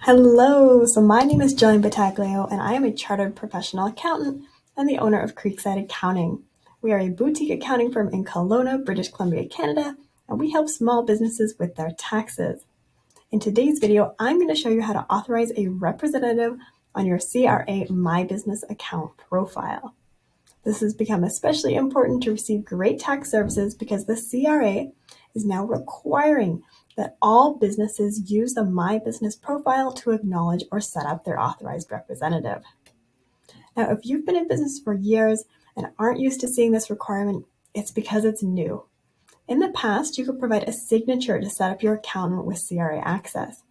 Hello, so my name is Jillian Battaglio and I am a chartered professional accountant and the owner of Creekside Accounting. We are a boutique accounting firm in Kelowna, British Columbia, Canada, and we help small businesses with their taxes. In today's video, I'm going to show you how to authorize a representative on your CRA My Business account profile. This has become especially important to receive great tax services because the CRA is now requiring that all businesses use the My Business profile to acknowledge or set up their authorized representative. Now, if you've been in business for years and aren't used to seeing this requirement, it's because it's new. In the past, you could provide a signature to set up your account with CRA Access.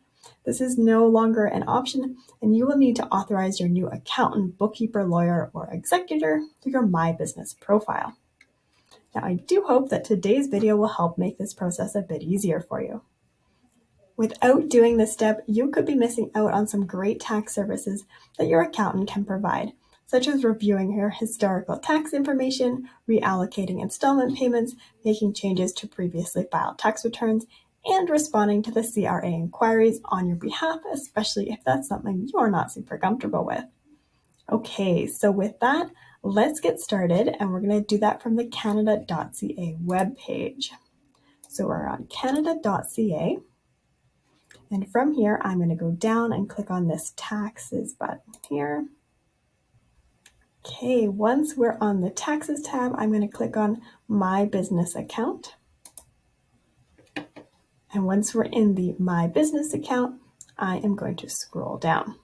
This is no longer an option, and you will need to authorize your new accountant, bookkeeper, lawyer, or executor through your My Business profile. Now, I do hope that today's video will help make this process a bit easier for you. Without doing this step, you could be missing out on some great tax services that your accountant can provide, such as reviewing your historical tax information, reallocating installment payments, making changes to previously filed tax returns, and responding to the CRA inquiries on your behalf, especially if that's something you're not super comfortable with. Okay, so with that, let's get started, and we're going to do that from the Canada.ca webpage. So we're on Canada.ca. And from here, I'm going to go down and click on this taxes button here. Okay, once we're on the taxes tab, I'm going to click on My Business Account. And once we're in the My Business Account, I am going to scroll down.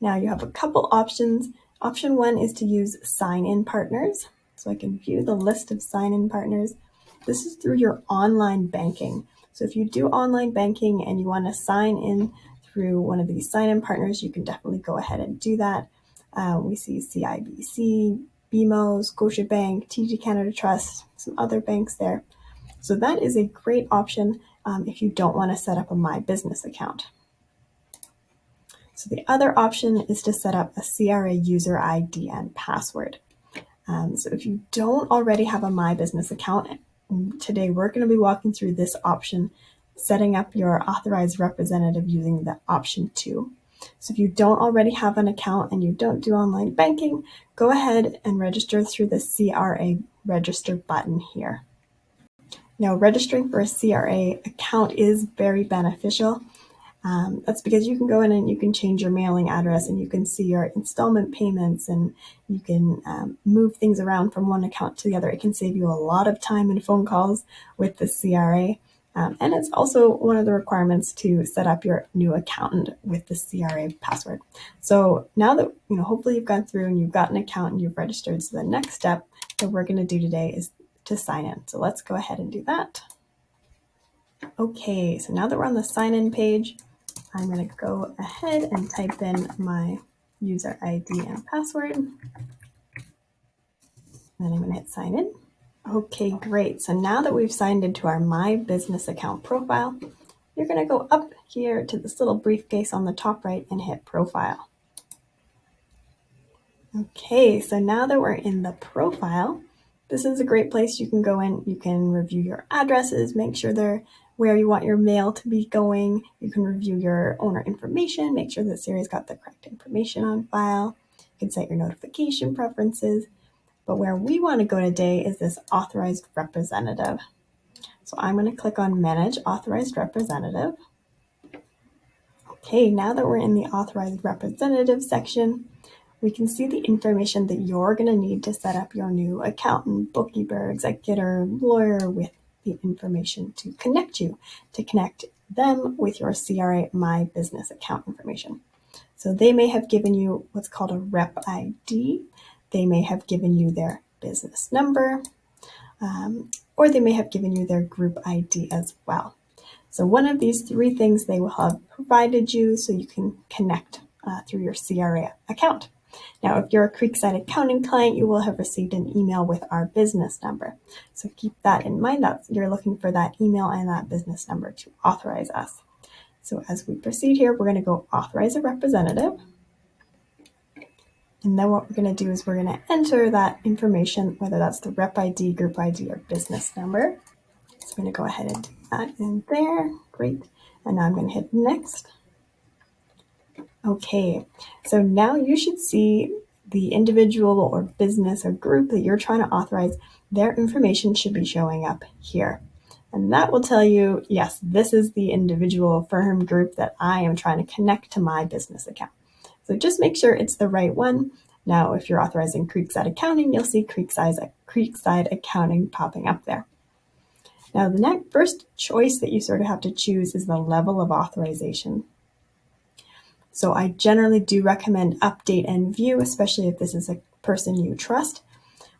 Now you have a couple options. Option one is to use sign-in partners. So I can view the list of sign-in partners. This is through your online banking. So if you do online banking and you want to sign in through one of these sign-in partners, you can definitely go ahead and do that. We see CIBC, BMO, Scotiabank, TD Canada Trust, some other banks there. So that is a great option if you don't want to set up a My Business account. So the other option is to set up a CRA user ID and password. So if you don't already have a My Business account, today we're going to be walking through this option, setting up your authorized representative using the option 2. So if you don't already have an account and you don't do online banking, go ahead and register through the CRA register button here. Now, registering for a CRA account is very beneficial. That's because you can go in and you can change your mailing address and you can see your installment payments and you can move things around from one account to the other. It can save you a lot of time and phone calls with the CRA. And it's also one of the requirements to set up your new accountant with the CRA password. So now that, hopefully you've gone through and you've got an account and you've registered, so the next step that we're going to do today is to sign in. So let's go ahead and do that. Okay, so now that we're on the sign-in page, I'm going to go ahead and type in my user ID and password. And then I'm going to hit sign in. Okay, great. So now that we've signed into our My Business account profile, you're going to go up here to this little briefcase on the top right and hit profile. Okay, so now that we're in the profile, this is a great place you can go in. You can review your addresses, make sure they're where you want your mail to be going. You can review your owner information, make sure that CRA's got the correct information on file. You can set your notification preferences. But where we want to go today is this authorized representative. So I'm going to click on Manage Authorized Representative. Okay, now that we're in the Authorized Representative section, we can see the information that you're going to need to set up your new accountant, bookkeeper, executor, lawyer with the information to connect them with your CRA My Business account information. So they may have given you what's called a rep ID. They may have given you their business number, or they may have given you their group ID as well. So one of these three things they will have provided you so you can connect through your CRA account. Now, if you're a Creekside Accounting client, you will have received an email with our business number. So keep that in mind, that you're looking for that email and that business number to authorize us. So as we proceed here, we're going to go authorize a representative. And then what we're going to do is we're going to enter that information, whether that's the rep ID, group ID, or business number. So I'm going to go ahead and do that in there. Great. And now I'm going to hit next. Okay, so now you should see the individual or business or group that you're trying to authorize. Their information should be showing up here. And that will tell you, yes, this is the individual firm group that I am trying to connect to my business account. So just make sure it's the right one. Now, if you're authorizing Creekside Accounting, you'll see Creekside Accounting popping up there. Now, the first choice that you sort of have to choose is the level of authorization. So I generally do recommend update and view, especially if this is a person you trust.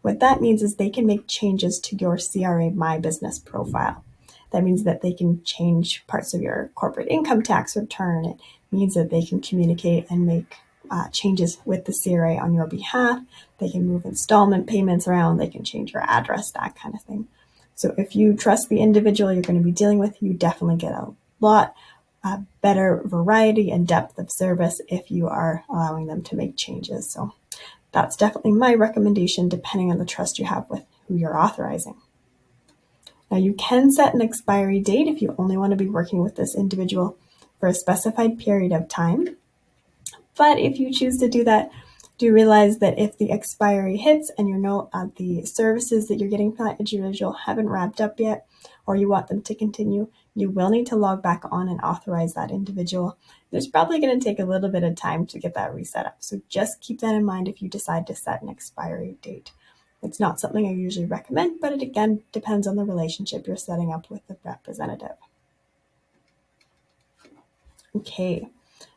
What that means is they can make changes to your CRA My Business profile. That means that they can change parts of your corporate income tax return. It means that they can communicate and make changes with the CRA on your behalf. They can move installment payments around. They can change your address, that kind of thing. So if you trust the individual you're going to be dealing with, you definitely get a lot better variety and depth of service if you are allowing them to make changes. So that's definitely my recommendation, depending on the trust you have with who you're authorizing. Now, you can set an expiry date if you only want to be working with this individual for a specified period of time. But if you choose to do that, do realize that if the expiry hits and the services that you're getting from that individual haven't wrapped up yet, or you want them to continue, you will need to log back on and authorize that individual. There's probably going to take a little bit of time to get that reset up. So just keep that in mind if you decide to set an expiry date. It's not something I usually recommend, but it again depends on the relationship you're setting up with the representative. Okay,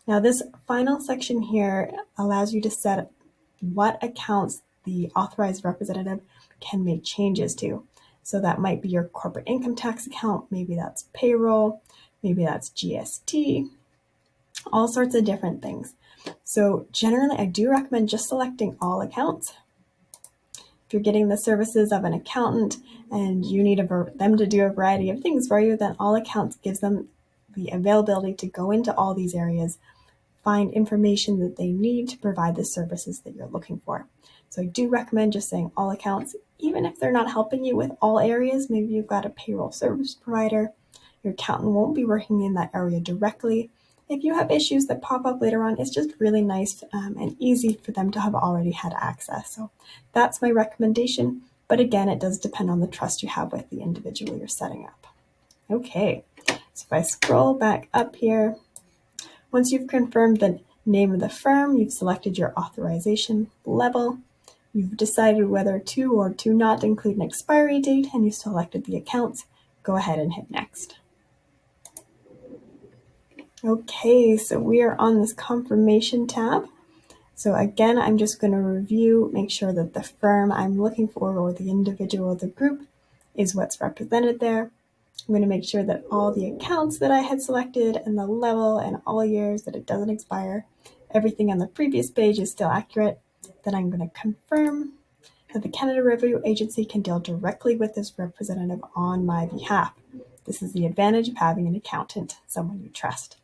now this final section here allows you to set what accounts the authorized representative can make changes to. So that might be your corporate income tax account, maybe that's payroll, maybe that's GST, all sorts of different things. So generally, I do recommend just selecting all accounts. If you're getting the services of an accountant and you need them to do a variety of things for you, then all accounts gives them the availability to go into all these areas, find information that they need to provide the services that you're looking for. So I do recommend just saying all accounts, even if they're not helping you with all areas. Maybe you've got a payroll service provider. Your accountant won't be working in that area directly. If you have issues that pop up later on, it's just really nice and easy for them to have already had access. So that's my recommendation. But again, it does depend on the trust you have with the individual you're setting up. Okay, so if I scroll back up here, once you've confirmed the name of the firm, you've selected your authorization level, you've decided whether to or to not include an expiry date, and you selected the accounts, go ahead and hit next. Okay, so we are on this confirmation tab. So again, I'm just going to review, make sure that the firm I'm looking for or the individual or the group is what's represented there. I'm going to make sure that all the accounts that I had selected and the level and all years, that it doesn't expire. Everything on the previous page is still accurate. Then I'm going to confirm that the Canada Revenue Agency can deal directly with this representative on my behalf. This is the advantage of having an accountant, someone you trust.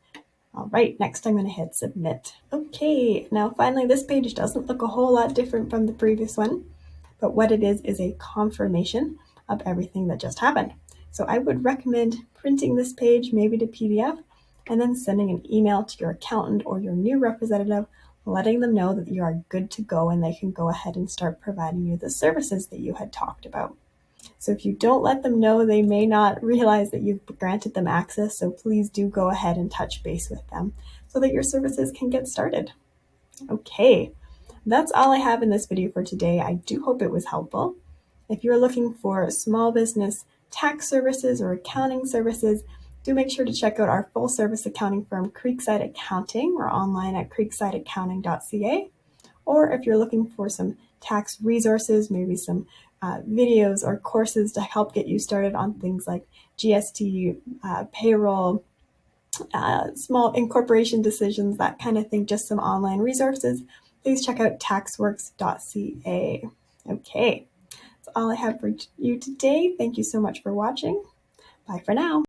All right, next I'm going to hit submit. Okay, now finally this page doesn't look a whole lot different from the previous one, but what it is a confirmation of everything that just happened. So I would recommend printing this page, maybe to PDF, and then sending an email to your accountant or your new representative, letting them know that you are good to go and they can go ahead and start providing you the services that you had talked about. So if you don't let them know, they may not realize that you've granted them access, so please do go ahead and touch base with them so that your services can get started. Okay, that's all I have in this video for today. I do hope it was helpful. If you're looking for small business tax services or accounting services, do make sure to check out our full service accounting firm, Creekside Accounting. We're online at CRA Or if you're looking for some tax resources, maybe some videos or courses to help get you started on things like GST, payroll, small incorporation decisions, that kind of thing, just some online resources, please check out taxworks.ca. Okay, that's all I have for you today. Thank you so much for watching. Bye for now.